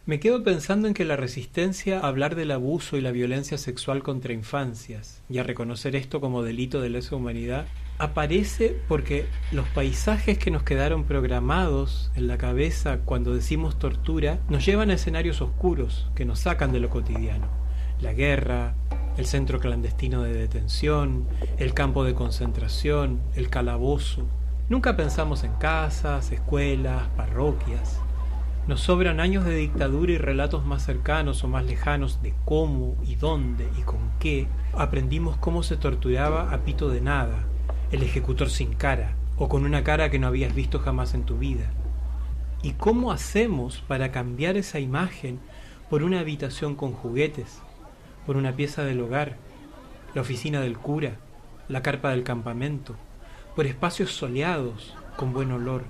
Me quedo pensando en que la resistencia a hablar del abuso y la violencia sexual contra infancias y a reconocer esto como delito de lesa humanidad aparece porque los paisajes que nos quedaron programados en la cabeza cuando decimos tortura nos llevan a escenarios oscuros que nos sacan de lo cotidiano. La guerra, el centro clandestino de detención, el campo de concentración, el calabozo. Nunca pensamos en casas, escuelas, parroquias. Nos sobran años de dictadura y relatos más cercanos o más lejanos de cómo y dónde y con qué aprendimos cómo se torturaba a pito de nada, el ejecutor sin cara o con una cara que no habías visto jamás en tu vida. ¿Y cómo hacemos para cambiar esa imagen por una habitación con juguetes, por una pieza del hogar, la oficina del cura, la carpa del campamento, por espacios soleados, con buen olor?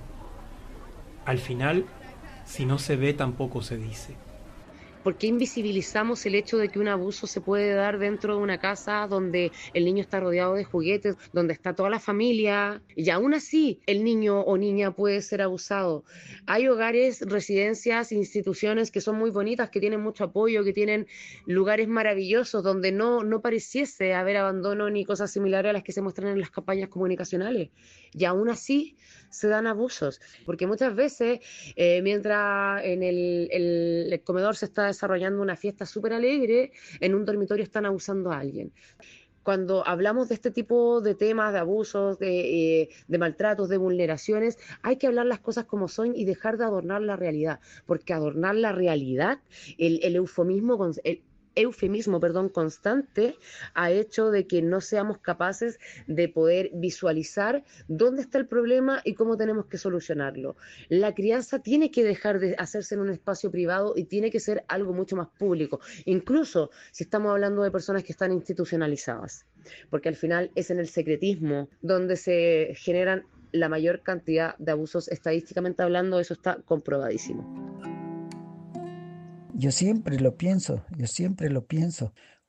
Al final, si no se ve, tampoco se dice. ¿Por qué invisibilizamos el hecho de que un abuso se puede dar dentro de una casa donde el niño está rodeado de juguetes, donde está toda la familia y aún así el niño o niña puede ser abusado? Hay hogares, residencias, instituciones que son muy bonitas, que tienen mucho apoyo, que tienen lugares maravillosos donde no pareciese haber abandono ni cosas similares a las que se muestran en las campañas comunicacionales. Y aún así se dan abusos, porque muchas veces mientras en el comedor se está desarrollando una fiesta súper alegre, en un dormitorio están abusando a alguien. Cuando hablamos de este tipo de temas, de abusos, de maltratos, de vulneraciones, hay que hablar las cosas como son y dejar de adornar la realidad, porque adornar la realidad, el eufemismo, constante ha hecho de que no seamos capaces de poder visualizar dónde está el problema y cómo tenemos que solucionarlo. La crianza tiene que dejar de hacerse en un espacio privado y tiene que ser algo mucho más público, incluso si estamos hablando de personas que están institucionalizadas, porque al final es en el secretismo donde se generan la mayor cantidad de abusos. Estadísticamente hablando, eso está comprobadísimo. Yo siempre lo pienso.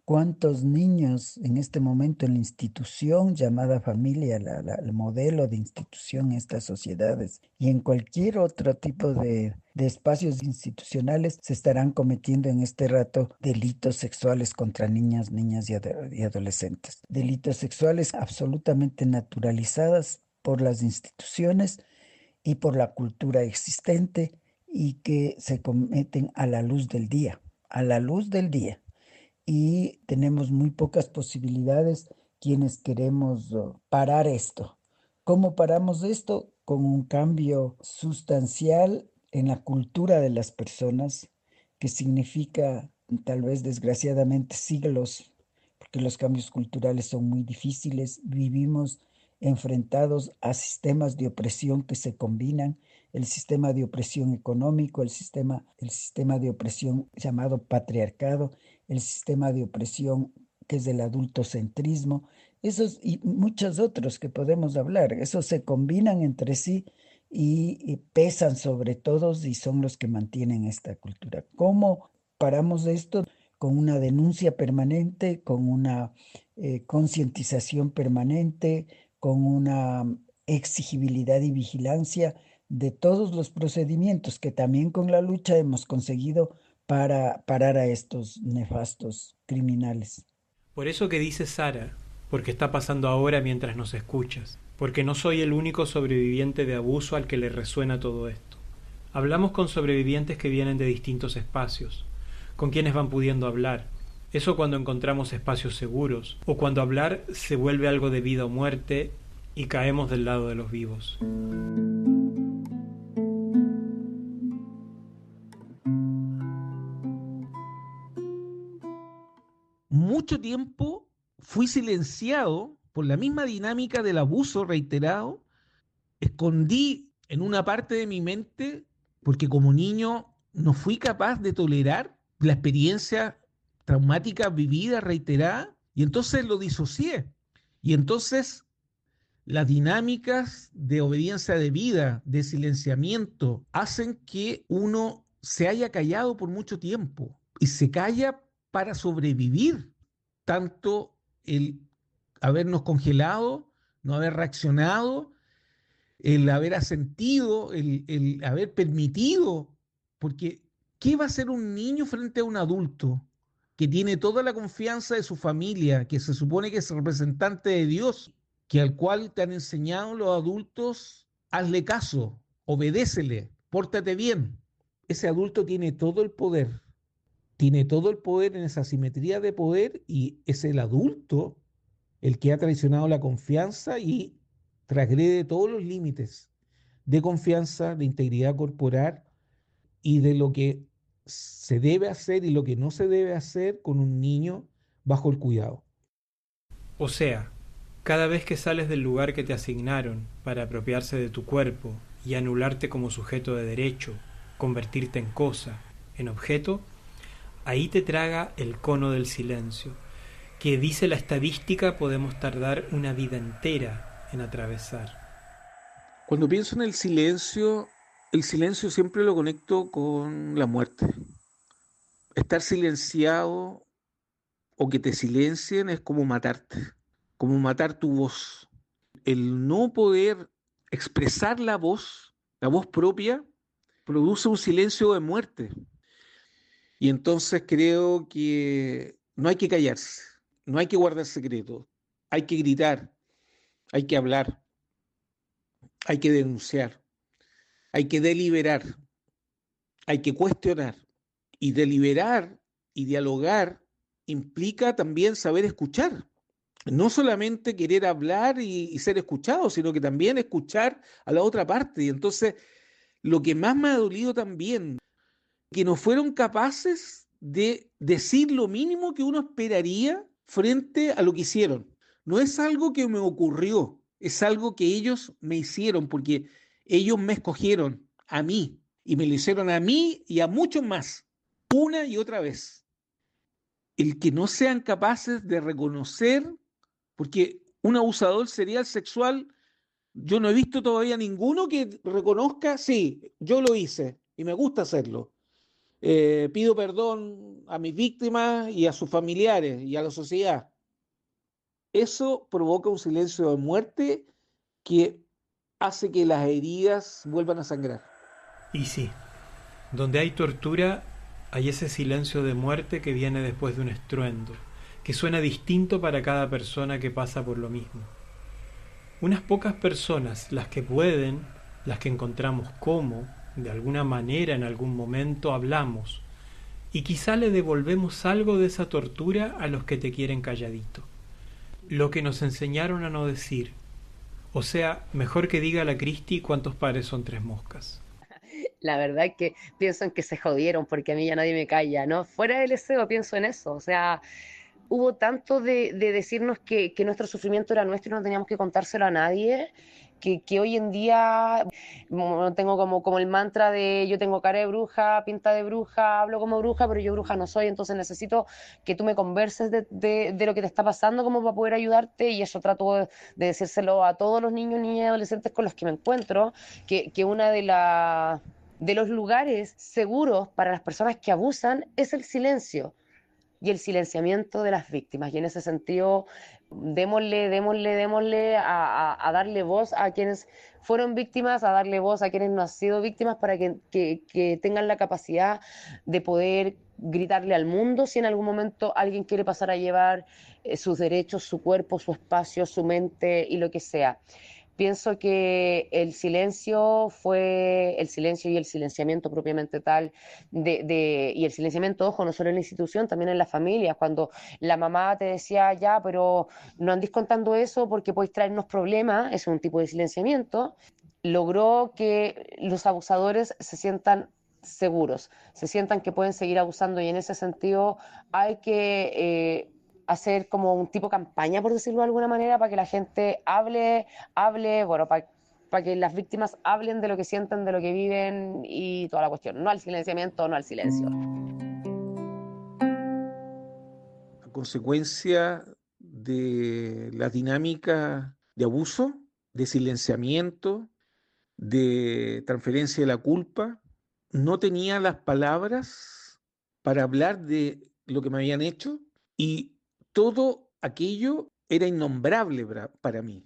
¿Cuántos niños en este momento en la institución llamada familia, el modelo de institución en estas sociedades y en cualquier otro tipo de espacios institucionales se estarán cometiendo en este rato delitos sexuales contra niñas, niñas y adolescentes? Delitos sexuales absolutamente naturalizadas por las instituciones y por la cultura existente y que se cometen a la luz del día, a la luz del día. Y tenemos muy pocas posibilidades quienes queremos parar esto. ¿Cómo paramos esto? Con un cambio sustancial en la cultura de las personas, que significa tal vez desgraciadamente siglos, porque los cambios culturales son muy difíciles. Vivimos enfrentados a sistemas de opresión que se combinan, el sistema de opresión económico, el sistema de opresión llamado patriarcado, el sistema de opresión que es el adultocentrismo, esos y muchos otros que podemos hablar, esos se combinan entre sí y pesan sobre todos y son los que mantienen esta cultura. ¿Cómo paramos esto? Con una denuncia permanente, con una concientización permanente, con una exigibilidad y vigilancia de todos los procedimientos que también con la lucha hemos conseguido para parar a estos nefastos criminales. Por eso que dice Sara, porque está pasando ahora mientras nos escuchas, porque no soy el único sobreviviente de abuso al que le resuena todo esto. Hablamos con sobrevivientes que vienen de distintos espacios, con quienes van pudiendo hablar. Eso cuando encontramos espacios seguros, o cuando hablar se vuelve algo de vida o muerte y caemos del lado de los vivos. Mucho tiempo fui silenciado por la misma dinámica del abuso reiterado. Escondí en una parte de mi mente porque como niño no fui capaz de tolerar la experiencia traumática vivida, reiterada, y entonces lo disocié. Y entonces las dinámicas de obediencia de vida, de silenciamiento, hacen que uno se haya callado por mucho tiempo y se calla para sobrevivir, tanto el habernos congelado, no haber reaccionado, el haber asentido, el haber permitido, porque ¿Qué va a hacer un niño frente a un adulto que tiene toda la confianza de su familia, que se supone que es representante de Dios, que al cual te han enseñado los adultos, hazle caso, obedécele, pórtate bien? Ese adulto tiene todo el poder en esa simetría de poder y es el adulto el que ha traicionado la confianza y transgrede todos los límites de confianza, de integridad corporal y de lo que se debe hacer y lo que no se debe hacer con un niño bajo el cuidado. O sea, cada vez que sales del lugar que te asignaron para apropiarse de tu cuerpo y anularte como sujeto de derecho, convertirte en cosa, en objeto, ahí te traga el cono del silencio, que dice la estadística podemos tardar una vida entera en atravesar. Cuando pienso en el silencio siempre lo conecto con la muerte. Estar silenciado o que te silencien es como matarte, como matar tu voz. El no poder expresar la voz propia, produce un silencio de muerte. Y entonces creo que no hay que callarse, no hay que guardar secretos, hay que gritar, hay que hablar, hay que denunciar, hay que deliberar, hay que cuestionar. Y deliberar y dialogar implica también saber escuchar. No solamente querer hablar y ser escuchado, sino que también escuchar a la otra parte. Y entonces, lo que más me ha dolido también, que no fueron capaces de decir lo mínimo que uno esperaría frente a lo que hicieron. No es algo que me ocurrió, es algo que ellos me hicieron, porque ellos me escogieron a mí, y me lo hicieron a mí y a muchos más, una y otra vez. El que no sean capaces de reconocer, porque un abusador serial sexual, yo no he visto todavía ninguno que reconozca, sí, yo lo hice y me gusta hacerlo. Pido perdón a mis víctimas y a sus familiares y a la sociedad. Eso provoca un silencio de muerte que hace que las heridas vuelvan a sangrar. Y sí, donde hay tortura, hay ese silencio de muerte que viene después de un estruendo, que suena distinto para cada persona que pasa por lo mismo. Unas pocas personas, las que pueden, las que encontramos cómo, de alguna manera en algún momento hablamos, y quizá le devolvemos algo de esa tortura a los que te quieren calladito. Lo que nos enseñaron a no decir. O sea, mejor que diga la Cristi cuántos pares son tres moscas. La verdad es que pienso en que se jodieron porque a mí ya nadie me calla, ¿no? Fuera del deseo pienso en eso, o sea, hubo tanto de decirnos que nuestro sufrimiento era nuestro y no teníamos que contárselo a nadie, que hoy en día tengo como el mantra de yo tengo cara de bruja, pinta de bruja, hablo como bruja, pero yo bruja no soy, entonces necesito que tú me converses de lo que te está pasando como para poder ayudarte y eso trato de decírselo a todos los niños, niñas y adolescentes con los que me encuentro, que una de los lugares seguros para las personas que abusan es el silencio y el silenciamiento de las víctimas. Y en ese sentido, démosle a darle voz a quienes fueron víctimas, a darle voz a quienes no han sido víctimas para que tengan la capacidad de poder gritarle al mundo si en algún momento alguien quiere pasar a llevar sus derechos, su cuerpo, su espacio, su mente y lo que sea. Pienso que el silencio fue el silencio y el silenciamiento propiamente tal, y el silenciamiento, ojo, no solo en la institución, también en las familias, cuando la mamá te decía, ya, pero no andís contando eso porque podéis traernos problemas, es un tipo de silenciamiento, logró que los abusadores se sientan seguros, se sientan que pueden seguir abusando y en ese sentido hay que hacer como un tipo campaña, por decirlo de alguna manera, para que la gente hable, bueno, para que las víctimas hablen de lo que sienten, de lo que viven y toda la cuestión. No al silenciamiento, no al silencio. A consecuencia de la dinámica de abuso, de silenciamiento, de transferencia de la culpa, no tenía las palabras para hablar de lo que me habían hecho y todo aquello era innombrable para mí.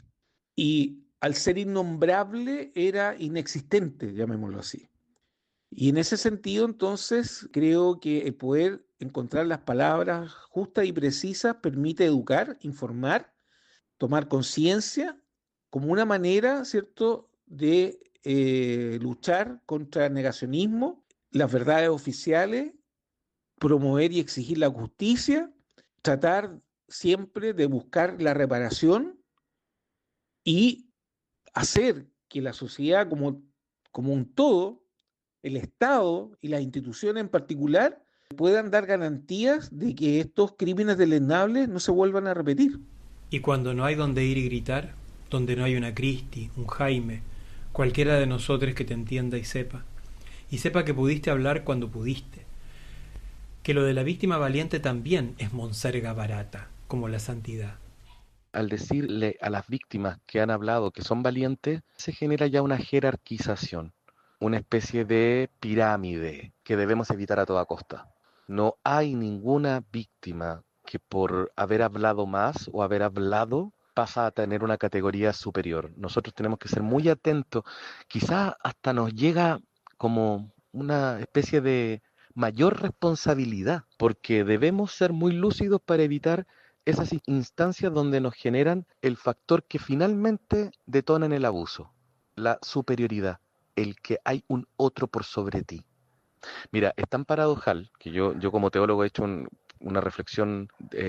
Y al ser innombrable era inexistente, llamémoslo así. Y en ese sentido, entonces, creo que el poder encontrar las palabras justas y precisas permite educar, informar, tomar conciencia como una manera, ¿cierto?, de luchar contra el negacionismo, las verdades oficiales, promover y exigir la justicia, tratar siempre de buscar la reparación y hacer que la sociedad como un todo, el Estado y las instituciones en particular, puedan dar garantías de que estos crímenes deleznables no se vuelvan a repetir. Y cuando no hay donde ir y gritar, donde no hay una Cristi, un Jaime, cualquiera de nosotros que te entienda y sepa que pudiste hablar cuando pudiste, que lo de la víctima valiente también es monserga barata, como la santidad. Al decirle a las víctimas que han hablado que son valientes, se genera ya una jerarquización, una especie de pirámide que debemos evitar a toda costa. No hay ninguna víctima que por haber hablado más o haber hablado pasa a tener una categoría superior. Nosotros tenemos que ser muy atentos. Quizás hasta nos llega como una especie de mayor responsabilidad, porque debemos ser muy lúcidos para evitar esas instancias donde nos generan el factor que finalmente detonan el abuso, la superioridad, el que hay un otro por sobre ti. Mira, es tan paradojal que yo como teólogo he hecho una reflexión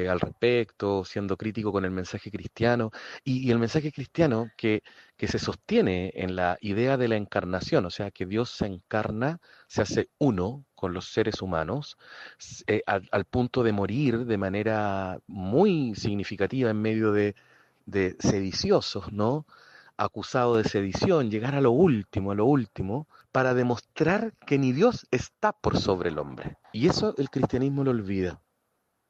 al respecto, siendo crítico con el mensaje cristiano, y el mensaje cristiano que se sostiene en la idea de la encarnación, o sea, que Dios se encarna, se hace uno con los seres humanos, al punto de morir de manera muy significativa en medio de sediciosos, ¿no? Acusado de sedición, llegar a lo último, para demostrar que ni Dios está por sobre el hombre. Y eso el cristianismo lo olvida.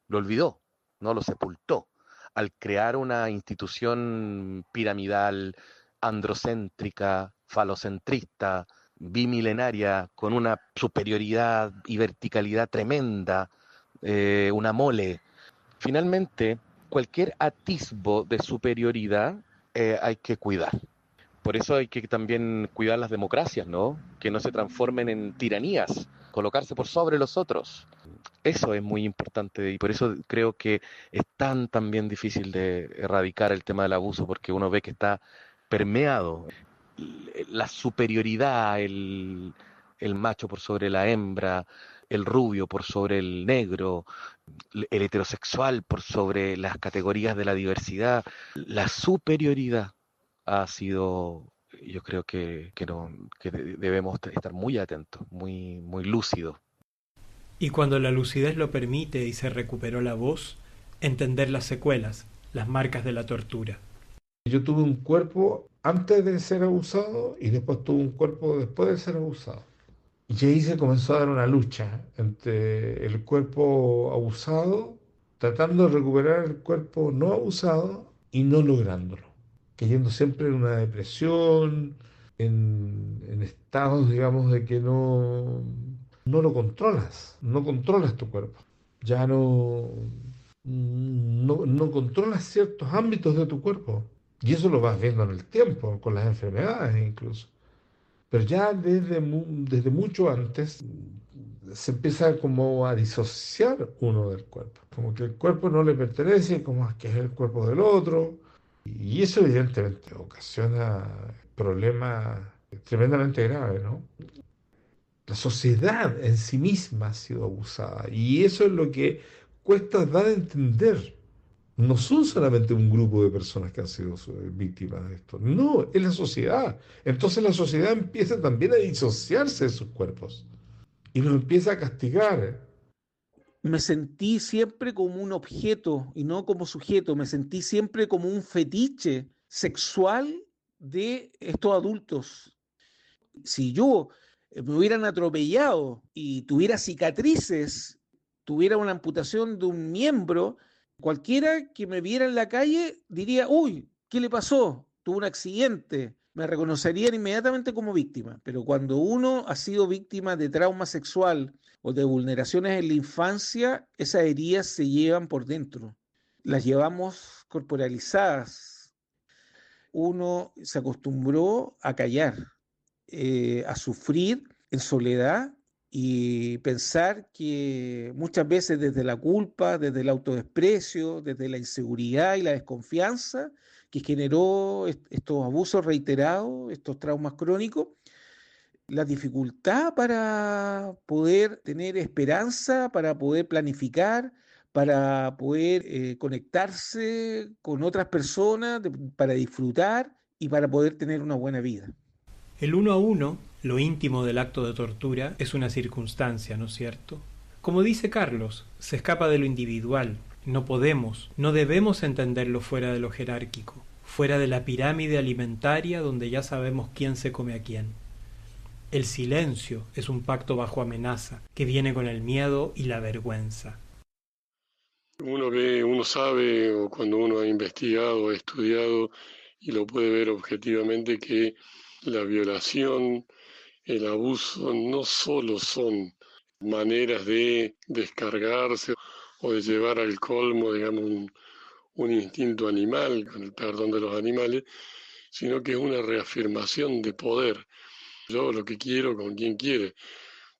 Lo olvidó, no lo sepultó, al crear una institución piramidal, androcéntrica, falocentrista, bimilenaria, con una superioridad y verticalidad tremenda, una mole. Finalmente, cualquier atisbo de superioridad hay que cuidar. Por eso hay que también cuidar las democracias, ¿no? Que no se transformen en tiranías, colocarse por sobre los otros. Eso es muy importante y por eso creo que es tan bien difícil de erradicar el tema del abuso, porque uno ve que está permeado. La superioridad, el macho por sobre la hembra, el rubio por sobre el negro, el heterosexual por sobre las categorías de la diversidad. La superioridad ha sido, yo creo que debemos estar muy atentos, muy lúcidos. Y cuando la lucidez lo permite y se recuperó la voz, entender las secuelas, las marcas de la tortura. Yo tuve un cuerpo antes de ser abusado y después tuve un cuerpo después de ser abusado. Y ahí se comenzó a dar una lucha entre el cuerpo abusado, tratando de recuperar el cuerpo no abusado y no lográndolo, cayendo siempre en una depresión, en estados, digamos, de que no lo controlas, no controlas tu cuerpo. Ya no controlas ciertos ámbitos de tu cuerpo. Y eso lo vas viendo en el tiempo, con las enfermedades incluso. Pero ya desde mucho antes se empieza como a disociar uno del cuerpo. Como que el cuerpo no le pertenece, como que es el cuerpo del otro. Y eso evidentemente ocasiona problemas tremendamente graves, ¿no? La sociedad en sí misma ha sido abusada y eso es lo que cuesta dar a entender. No son solamente un grupo de personas que han sido víctimas de esto, no, es la sociedad. Entonces la sociedad empieza también a disociarse de sus cuerpos y nos empieza a castigar. Me sentí siempre como un objeto y no como sujeto, me sentí siempre como un fetiche sexual de estos adultos. Si yo me hubieran atropellado y tuviera cicatrices, tuviera una amputación de un miembro, cualquiera que me viera en la calle diría, uy, ¿qué le pasó? Tuvo un accidente. Me reconocerían inmediatamente como víctima. Pero cuando uno ha sido víctima de trauma sexual o de vulneraciones en la infancia, esas heridas se llevan por dentro. Las llevamos corporalizadas. Uno se acostumbró a callar, a sufrir en soledad y pensar que muchas veces desde la culpa, desde el autodesprecio, desde la inseguridad y la desconfianza que generó estos abusos reiterados, estos traumas crónicos, la dificultad para poder tener esperanza, para poder planificar, para poder conectarse con otras personas, para disfrutar y para poder tener una buena vida. El uno a uno, lo íntimo del acto de tortura, es una circunstancia, ¿no es cierto? Como dice Carlos, se escapa de lo individual. No podemos, no debemos entenderlo fuera de lo jerárquico, fuera de la pirámide alimentaria donde ya sabemos quién se come a quién. El silencio es un pacto bajo amenaza que viene con el miedo y la vergüenza. Uno sabe, o cuando uno ha investigado, ha estudiado y lo puede ver objetivamente, que la violación, el abuso no solo son maneras de descargarse o de llevar al colmo, digamos, un instinto animal, con el perdón de los animales, sino que es una reafirmación de poder. Yo lo que quiero con quien quiere,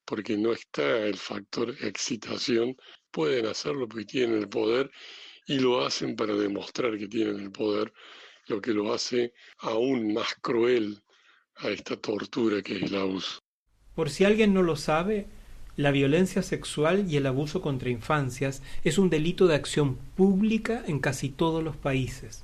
porque no está el factor excitación, pueden hacerlo porque tienen el poder y lo hacen para demostrar que tienen el poder, lo que lo hace aún más cruel a esta tortura que es el abuso. Por si alguien no lo sabe, la violencia sexual y el abuso contra infancias es un delito de acción pública en casi todos los países.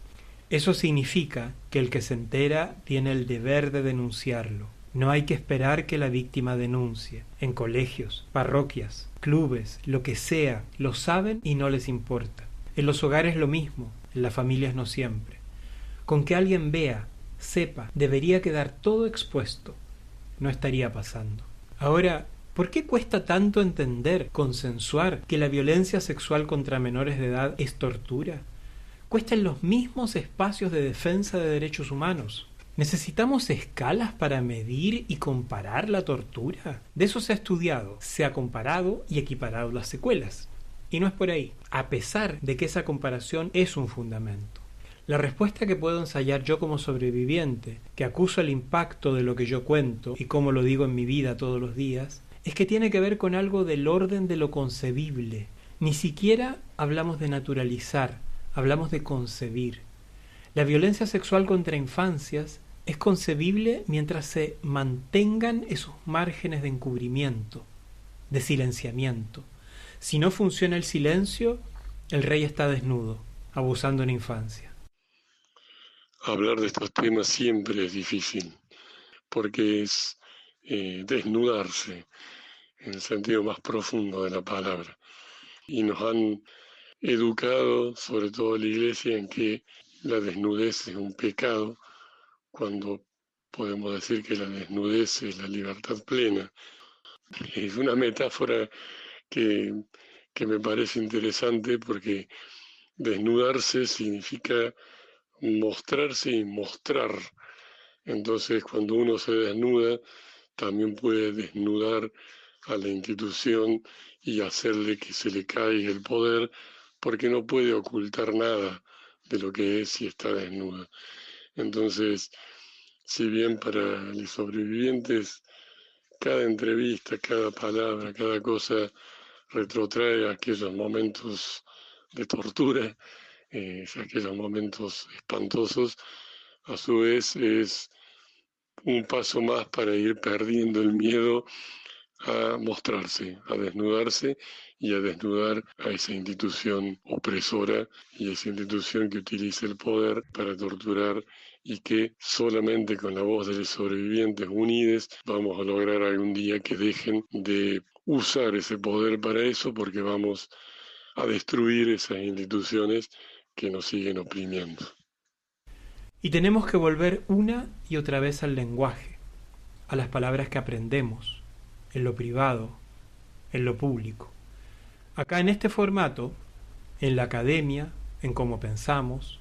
Eso significa que el que se entera tiene el deber de denunciarlo. No hay que esperar que la víctima denuncie. En colegios, parroquias, clubes, lo que sea, lo saben y no les importa. En los hogares lo mismo, en las familias no siempre. Con que alguien vea, sepa, debería quedar todo expuesto. No estaría pasando. Ahora, ¿por qué cuesta tanto entender, consensuar que la violencia sexual contra menores de edad es tortura? Cuesta en los mismos espacios de defensa de derechos humanos. ¿Necesitamos escalas para medir y comparar la tortura? De eso se ha estudiado, se ha comparado y equiparado las secuelas. Y no es por ahí, a pesar de que esa comparación es un fundamento. La respuesta que puedo ensayar yo como sobreviviente, que acuso el impacto de lo que yo cuento y cómo lo digo en mi vida todos los días, es que tiene que ver con algo del orden de lo concebible. Ni siquiera hablamos de naturalizar, hablamos de concebir. La violencia sexual contra infancias es concebible mientras se mantengan esos márgenes de encubrimiento, de silenciamiento. Si no funciona el silencio, el rey está desnudo, abusando en infancia. Hablar de estos temas siempre es difícil, porque es desnudarse en el sentido más profundo de la palabra. Y nos han educado, sobre todo la Iglesia, en que la desnudez es un pecado, cuando podemos decir que la desnudez es la libertad plena. Es una metáfora que me parece interesante, porque desnudarse significa mostrarse y mostrar. Entonces, cuando uno se desnuda, también puede desnudar a la institución y hacerle que se le caiga el poder, porque no puede ocultar nada de lo que es si está desnuda. Entonces, si bien para los sobrevivientes cada entrevista, cada palabra, cada cosa retrotrae a aquellos momentos de tortura, aquellos momentos espantosos, a su vez es un paso más para ir perdiendo el miedo a mostrarse, a desnudarse y a desnudar a esa institución opresora y a esa institución que utiliza el poder para torturar, y que solamente con la voz de los sobrevivientes unidos vamos a lograr algún día que dejen de usar ese poder para eso, porque vamos a destruir esas instituciones que nos siguen oprimiendo. Y tenemos que volver una y otra vez al lenguaje, a las palabras que aprendemos, en lo privado, en lo público. Acá en este formato, en la academia, en cómo pensamos,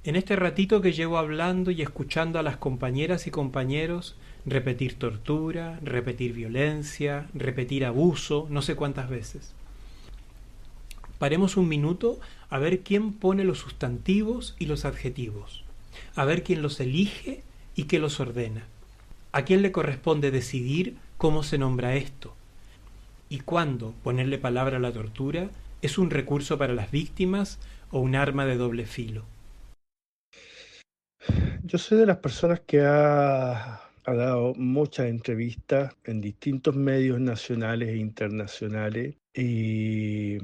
en este ratito que llevo hablando y escuchando a las compañeras y compañeros repetir tortura, repetir violencia, repetir abuso, no sé cuántas veces. Paremos un minuto a ver quién pone los sustantivos y los adjetivos, a ver quién los elige y qué los ordena. ¿A quién le corresponde decidir cómo se nombra esto y cuándo ponerle palabra a la tortura es un recurso para las víctimas o un arma de doble filo. Yo soy de las personas que ha dado muchas entrevistas en distintos medios nacionales e internacionales y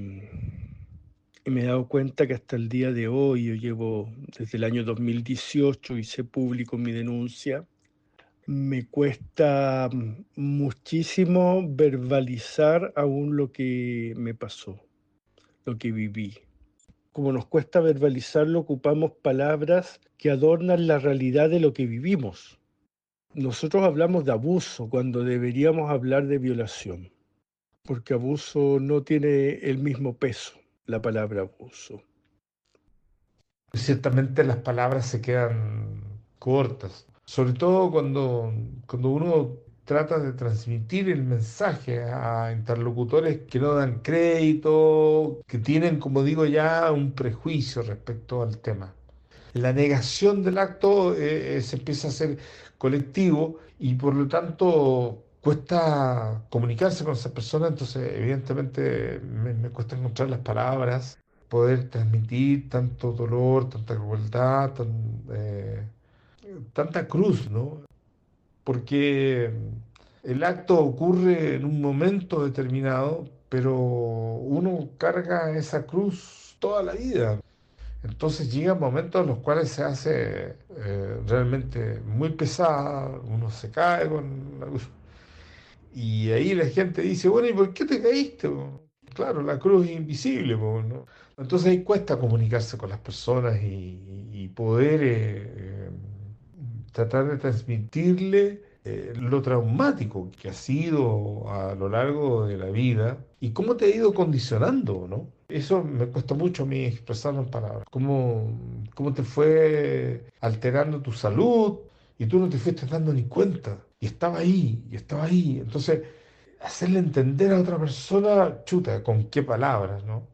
me he dado cuenta que hasta el día de hoy, yo llevo desde el año 2018, hice público mi denuncia, me cuesta muchísimo verbalizar aún lo que me pasó, lo que viví. Como nos cuesta verbalizarlo, ocupamos palabras que adornan la realidad de lo que vivimos. Nosotros hablamos de abuso cuando deberíamos hablar de violación, porque abuso no tiene el mismo peso, la palabra abuso. Ciertamente las palabras se quedan cortas, sobre todo cuando uno trata de transmitir el mensaje a interlocutores que no dan crédito, que tienen, como digo ya, un prejuicio respecto al tema. La negación del acto se empieza a hacer colectivo y por lo tanto cuesta comunicarse con esa persona, entonces evidentemente me cuesta encontrar las palabras, poder transmitir tanto dolor, tanta crueldad, tanta cruz, ¿no? Porque el acto ocurre en un momento determinado, pero uno carga esa cruz toda la vida. Entonces llegan momentos en los cuales se hace realmente muy pesada, uno se cae con la cruz. Y ahí la gente dice, bueno, ¿y por qué te caíste, po? Claro, la cruz es invisible, po, ¿no? Entonces ahí cuesta comunicarse con las personas y poder tratar de transmitirle lo traumático que ha sido a lo largo de la vida y cómo te ha ido condicionando, ¿no? Eso me cuesta mucho a mí expresarlo en palabras. Cómo te fue alterando tu salud y tú no te fuiste dando ni cuenta. Y estaba ahí, y estaba ahí. Entonces, hacerle entender a otra persona, chuta, con qué palabras, ¿no?